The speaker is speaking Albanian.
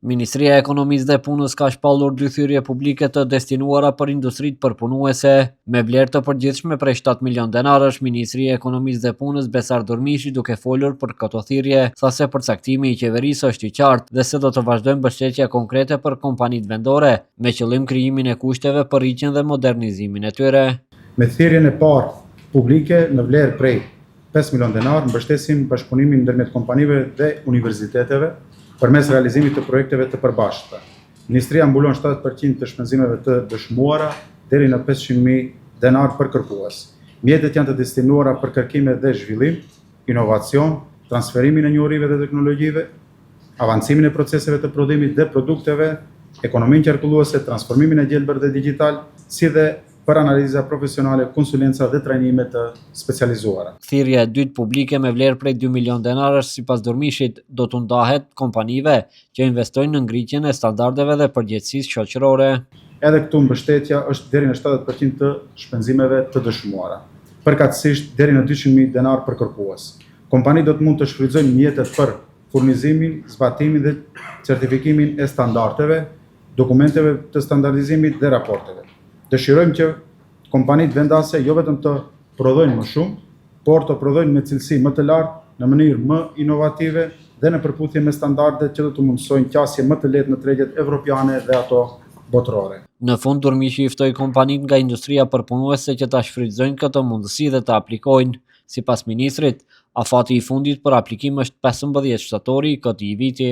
Ministria e Ekonomisë dhe Punës ka shpallur 2 thyrje publike të destinuara për industritë përpunuese me vlerë të përgjithshme prej 7 milion denarësh. Ministria e Ekonomisë dhe Punës Besar Durmishi, duke folur për këto thirrje, tha se përcaktimi i qeverisë është i qartë dhe se do të vazhdojnë mbështetja konkrete për kompanitë vendore me qëllim krijimin e kushteve për rritjen dhe modernizimin e tyre. Me thirrjen e parë publike në vlerë prej 5 milion denar mbështesim bashkëpunimin ndërmjet kompanive dhe universiteteve përmes realizimit të projekteve të përbashkëta. Ministria mbulon 70% të shpenzimeve të dëshmuara deri në 500.000 denar për kërkues. Mjetet janë të destinuara për kërkime dhe zhvillim, inovacion, transferimin e njohurive dhe teknologjive, avancimin e proceseve të prodhimit dhe produkteve, ekonominë qarkulluese, transformimin e gjelbër dhe digital, si dhe për analiza profesionale, konsulenca dhe trajnime të specializuara. Thirrja e dytë publike me vlerë prej 2 milion denarësh sipas Durmishit do t'u ndahet kompanive që investojnë në ngritjen e standardeve dhe përgjegjësisë shoqërore. Edhe këtu mbështetja është deri në 70% të shpenzimeve të dëshmuara, përkatësisht deri në 200.000 denar për kërkues. Kompanitë do të mund të shfrytëzojnë mjetet për furnizimin, zbatimin dhe certifikimin e standardeve, dokumenteve të standardizimit dhe raporteve. Dëshirojmë që kompanitë vendase jo vetëm të prodhojnë më shumë, por të prodhojnë me cilësi më të lartë, në mënyrë më inovative dhe në përputhje me standardet që do të mundsojnë qasje më të lehtë në tregjet evropiane dhe ato botërore. Në fund, Durmishi i ftoi kompanitë nga industria përpunuese që ta shfrytëzojnë këtë mundësi dhe ta aplikojnë. Sipas ministrit, afati i fundit për aplikim është 15 shtatori i këtij viti.